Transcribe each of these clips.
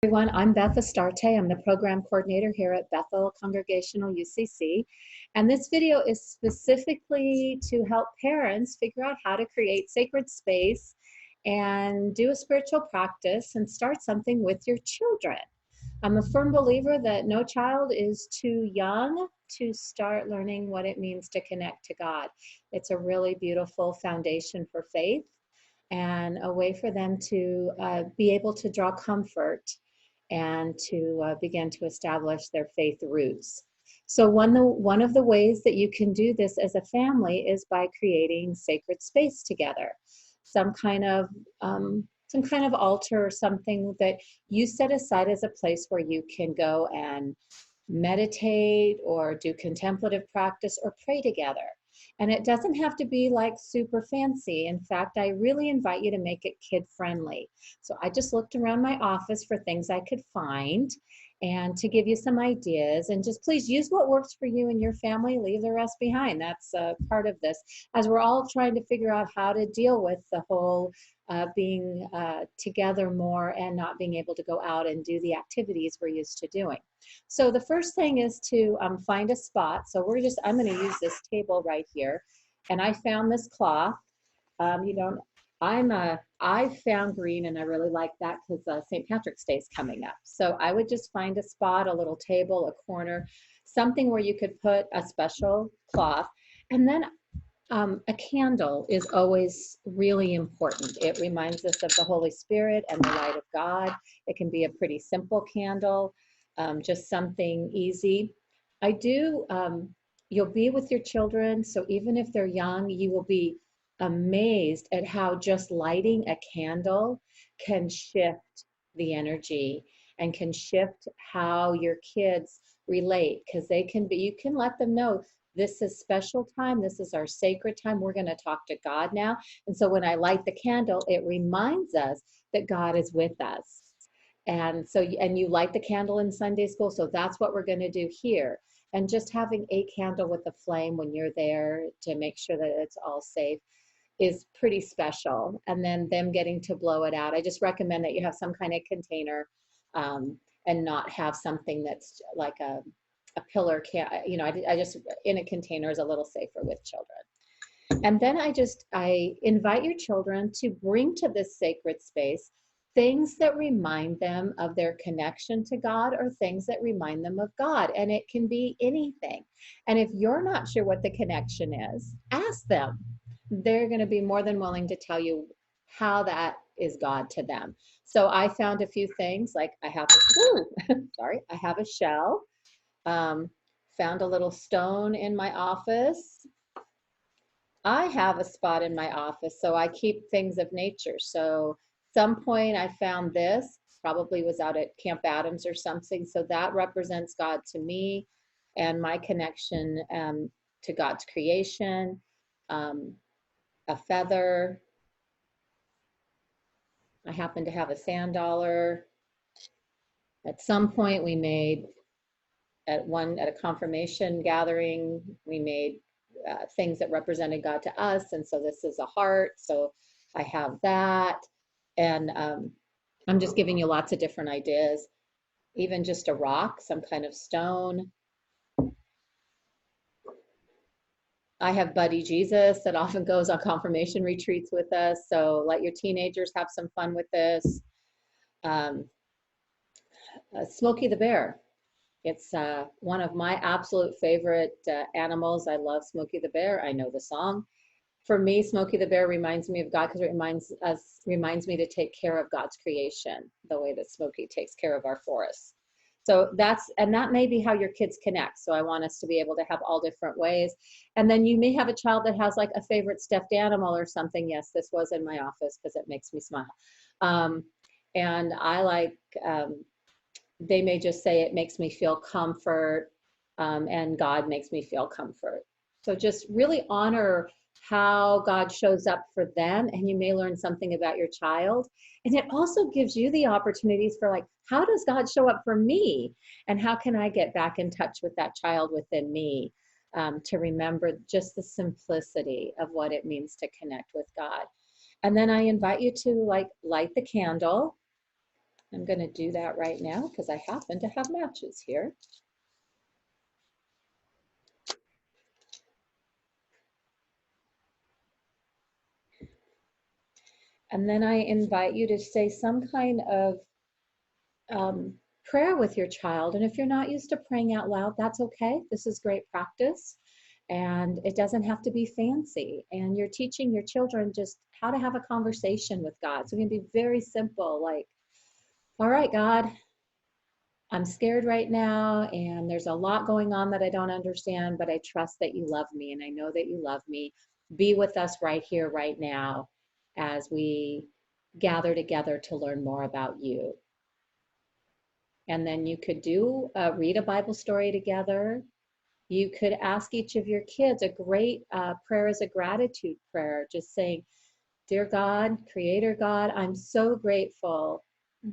Everyone, I'm Beth Astarte. I'm the program coordinator here at Bethel Congregational UCC. And this video is specifically to help parents figure out how to create sacred space and do a spiritual practice and start something with your children. I'm a firm believer that no child is too young to start learning what it means to connect to God. It's a really beautiful foundation for faith and a way for them to be able to draw comfort and to begin to establish their faith roots. So one of the ways that you can do this as a family is by creating sacred space together. Some kind of altar or something that you set aside as a place where you can go and meditate or do contemplative practice or pray together. And it doesn't have to be like super fancy. In fact, I really invite you to make it kid friendly. So I just looked around my office for things I could find and to give you some ideas. And just please use what works for you and your family, leave the rest behind. That's part of this, as we're all trying to figure out how to deal with the whole being together more and not being able to go out and do the activities we're used to doing. So the first thing is to find a spot. So I'm going to use this table right here. And I found this cloth. I found green and I really like that because St. Patrick's Day is coming up. So I would just find a spot, a little table, a corner, something where you could put a special cloth. And then a candle is always really important. It reminds us of the Holy Spirit and the light of God. It can be a pretty simple candle, just something easy. You'll be with your children, so even if they're young, you will be amazed at how just lighting a candle can shift the energy and can shift how your kids relate, because you can let them know this is special time. This is our sacred time. We're going to talk to God now. And so when I light the candle, it reminds us that God is with us. And you light the candle in Sunday school. So that's what we're going to do here. And just having a candle with a flame when you're there to make sure that it's all safe is pretty special. And then them getting to blow it out. I just recommend that you have some kind of container and not have something that's like a pillar. I just, in a container is a little safer with children. And then I invite your children to bring to this sacred space things that remind them of their connection to God or things that remind them of God. And it can be anything. And if you're not sure what the connection is, ask them. They're going to be more than willing to tell you how that is God to them. So I found a few things, like I have a shell. Found a little stone in my office. I have a spot in my office, so I keep things of nature. So some point I found this, probably was out at Camp Adams or something. So that represents God to me and my connection to God's creation. A feather. I happen to have a sand dollar. At some point we made, at a confirmation gathering, we made things that represented God to us. And so this is a heart. So I have that. And I'm just giving you lots of different ideas. Even just a rock, some kind of stone. I have Buddy Jesus that often goes on confirmation retreats with us. So let your teenagers have some fun with this. Smokey the Bear. It's one of my absolute favorite animals. I love Smokey the Bear. I know the song. For me, Smokey the Bear reminds me of God because it reminds me to take care of God's creation, the way that Smokey takes care of our forests. So that may be how your kids connect. So I want us to be able to have all different ways. And then you may have a child that has like a favorite stuffed animal or something. Yes, this was in my office because it makes me smile. And I like, they may just say it makes me feel comfort, and God makes me feel comfort. So just really honor how God shows up for them, and you may learn something about your child. And it also gives you the opportunities for, like, how does God show up for me? And how can I get back in touch with that child within me, to remember just the simplicity of what it means to connect with God. And then I invite you to light the candle. I'm going to do that right now because I happen to have matches here. And then I invite you to say some kind of prayer with your child. And if you're not used to praying out loud, that's okay. This is great practice. And it doesn't have to be fancy. And you're teaching your children just how to have a conversation with God. So it can be very simple, like, all right, God, I'm scared right now, and there's a lot going on that I don't understand, but I trust that you love me, and I know that you love me. Be with us right here, right now, as we gather together to learn more about you. And then you could read a Bible story together. You could ask each of your kids a great prayer is a gratitude prayer, just saying, Dear God, Creator God, I'm so grateful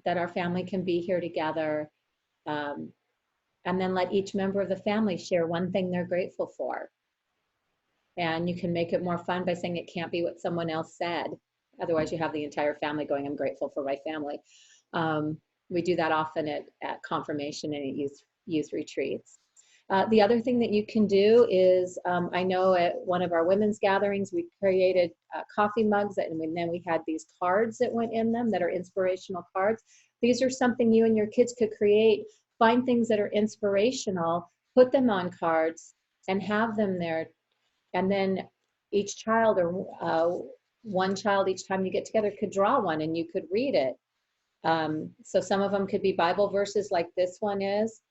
that our family can be here together. Um, and then let each member of the family share one thing they're grateful for. And you can make it more fun by saying it can't be what someone else said. Otherwise, you have the entire family going, I'm grateful for my family. We do that often at confirmation and at youth retreats. The other thing that you can do is, I know at one of our women's gatherings, we created coffee mugs, and then we had these cards that went in them that are inspirational cards. These are something you and your kids could create. Find things that are inspirational, put them on cards, and have them there. And then each child, or one child each time you get together, could draw one and you could read it. So some of them could be Bible verses like this one is.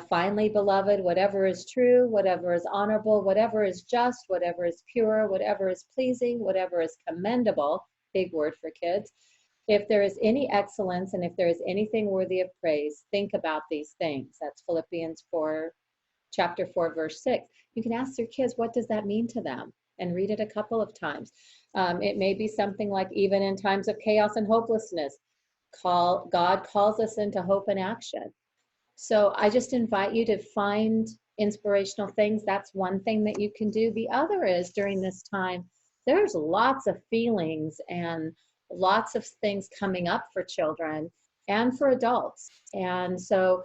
Finally, beloved, whatever is true, whatever is honorable, whatever is just, whatever is pure, whatever is pleasing, whatever is commendable, big word for kids. If there is any excellence and if there is anything worthy of praise, think about these things. That's Philippians 4, chapter 4, verse 6. You can ask your kids, what does that mean to them? And read it a couple of times. It may be something like, even in times of chaos and hopelessness, God calls us into hope and action. So I just invite you to find inspirational things. That's one thing that you can do. The other is, during this time, there's lots of feelings and lots of things coming up for children and for adults. And so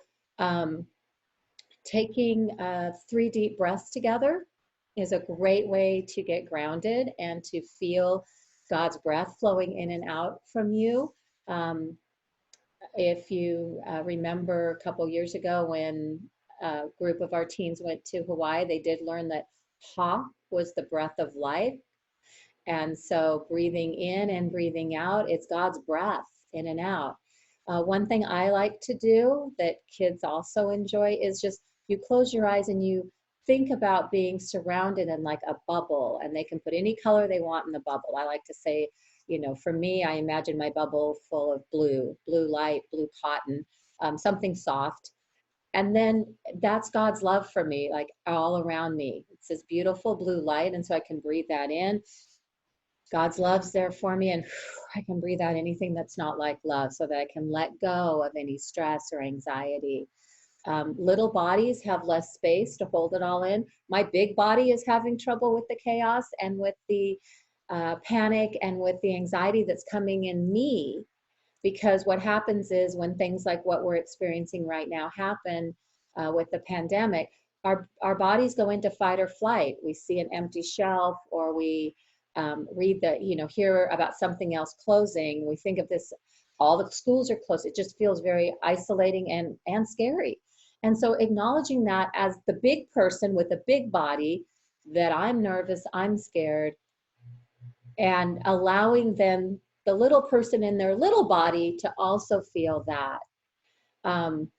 taking 3 deep breaths together is a great way to get grounded and to feel God's breath flowing in and out from you. If you remember a couple years ago when a group of our teens went to Hawaii, they did learn that Ha was the breath of life. And so breathing in and breathing out, it's God's breath in and out. One thing I like to do that kids also enjoy is just, you close your eyes and you think about being surrounded in like a bubble, and they can put any color they want in the bubble. I like to say, for me, I imagine my bubble full of blue light, blue cotton, something soft. And then that's God's love for me, like all around me. It's this beautiful blue light. And so I can breathe that in. God's love's there for me, and I can breathe out anything that's not like love, so that I can let go of any stress or anxiety. Little bodies have less space to hold it all in. My big body is having trouble with the chaos and with the panic and with the anxiety that's coming in me, because what happens is, when things like what we're experiencing right now happen with the pandemic, our bodies go into fight or flight. We see an empty shelf, or we read hear about something else closing. We think of this, all the schools are closed. It just feels very isolating and scary. And so acknowledging that as the big person with a big body, that I'm nervous, I'm scared, and allowing them, the little person in their little body, to also feel that.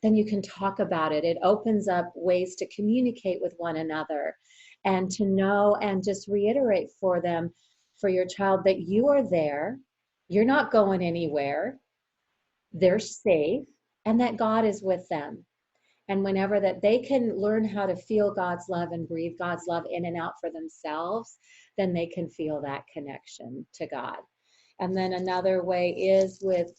Then you can talk about it. It opens up ways to communicate with one another, and to know and just reiterate for them, for your child, that you are there, you're not going anywhere, they're safe, and that God is with them. And whenever that they can learn how to feel God's love and breathe God's love in and out for themselves, then they can feel that connection to God. And then another way is with,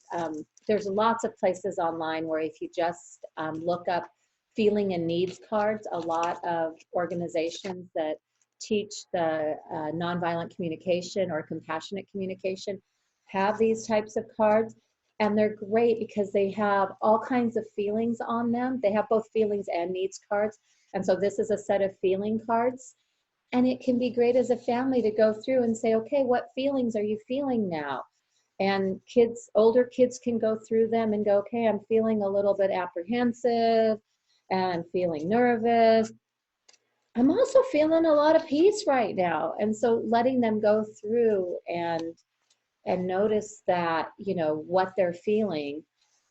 there's lots of places online where if you just look up feeling and needs cards, a lot of organizations that teach the nonviolent communication or compassionate communication have these types of cards. And they're great because they have all kinds of feelings on them. They have both feelings and needs cards. And so this is a set of feeling cards. And it can be great as a family to go through and say, okay, what feelings are you feeling now? And kids, older kids can go through them and go, okay, I'm feeling a little bit apprehensive and I'm feeling nervous. I'm also feeling a lot of peace right now. And so letting them go through and notice that, you know, what they're feeling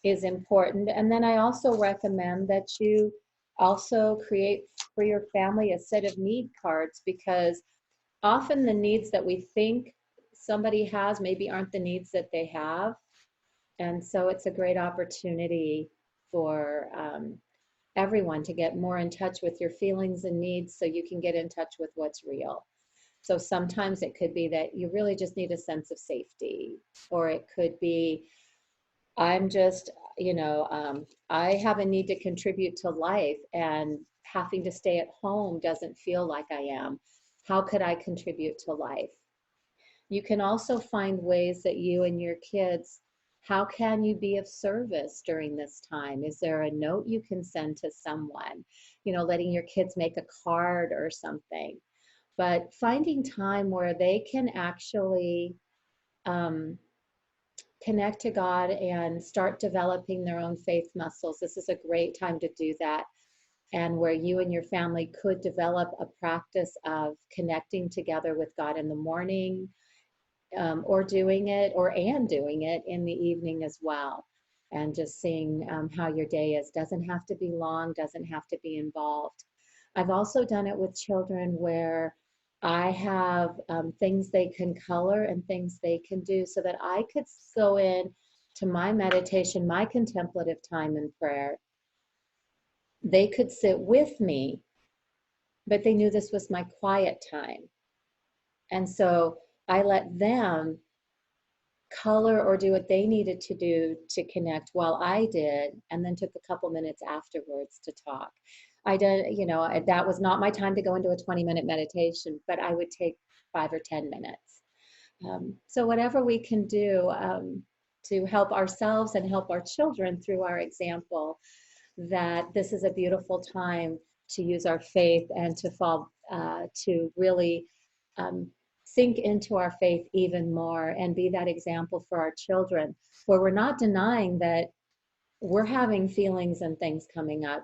is important. And then I also recommend that you also create for your family a set of need cards, because often the needs that we think somebody has maybe aren't the needs that they have. And so it's a great opportunity for everyone to get more in touch with your feelings and needs so you can get in touch with what's real. So sometimes it could be that you really just need a sense of safety, or it could be, I'm just, I have a need to contribute to life, and having to stay at home doesn't feel like I am. How could I contribute to life? You can also find ways that you and your kids, how can you be of service during this time? Is there a note you can send to someone? Letting your kids make a card or something. But finding time where they can actually um, connect to God and start developing their own faith muscles. This is a great time to do that. And where you and your family could develop a practice of connecting together with God in the morning, or doing it in the evening as well. And just seeing how your day is. Doesn't have to be long, doesn't have to be involved. I've also done it with children where I have things they can color and things they can do, so that I could go in to my meditation, my contemplative time in prayer. They could sit with me, but they knew this was my quiet time. And so I let them color or do what they needed to do to connect while I did, and then took a couple minutes afterwards to talk. I did, that was not my time to go into a 20-minute meditation, but I would take 5 or 10 minutes. So whatever we can do to help ourselves and help our children through our example, that this is a beautiful time to use our faith and to fall, to really um, sink into our faith even more and be that example for our children, where we're not denying that we're having feelings and things coming up,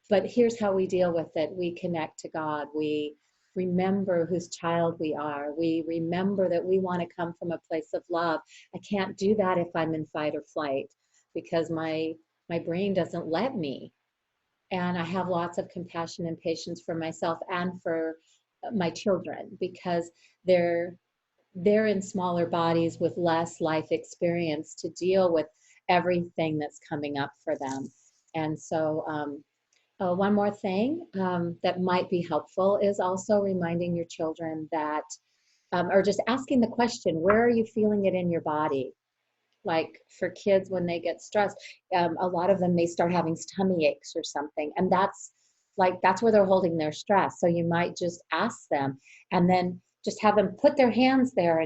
but here's how we deal with it. We connect to God. We remember whose child we are. We remember that we want to come from a place of love. I can't do that if I'm in fight or flight, because my brain doesn't let me. And I have lots of compassion and patience for myself and for my children, because they're in smaller bodies with less life experience to deal with everything that's coming up for them. And so one more thing that might be helpful is also reminding your children that, or just asking the question, where are you feeling it in your body? Like for kids, when they get stressed, a lot of them may start having tummy aches or something. And that's where they're holding their stress. So you might just ask them, and then just have them put their hands there.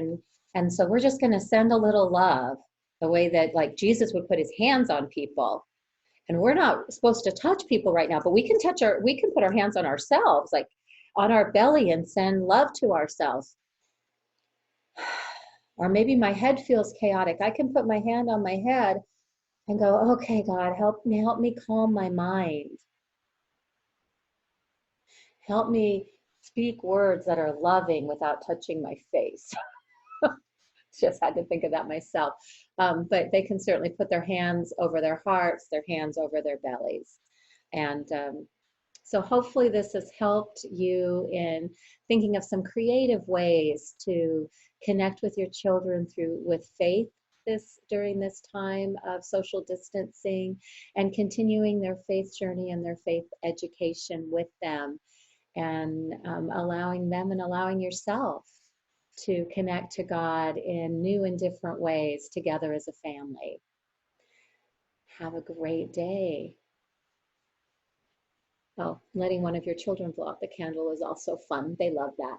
And so we're just going to send a little love, the way that like Jesus would put his hands on people. And we're not supposed to touch people right now, but we can put our hands on ourselves, like on our belly, and send love to ourselves. Or maybe my head feels chaotic. I can put my hand on my head and go, okay, God, help me calm my mind. Help me speak words that are loving without touching my face. Just had to think of that myself. But they can certainly put their hands over their hearts, their hands over their bellies. And so hopefully this has helped you in thinking of some creative ways to connect with your children with faith during this time of social distancing, and continuing their faith journey and their faith education with them, and allowing them and allowing yourself to connect to God in new and different ways together as a family. Have a great day. Oh, letting one of your children blow out the candle is also fun. They love that.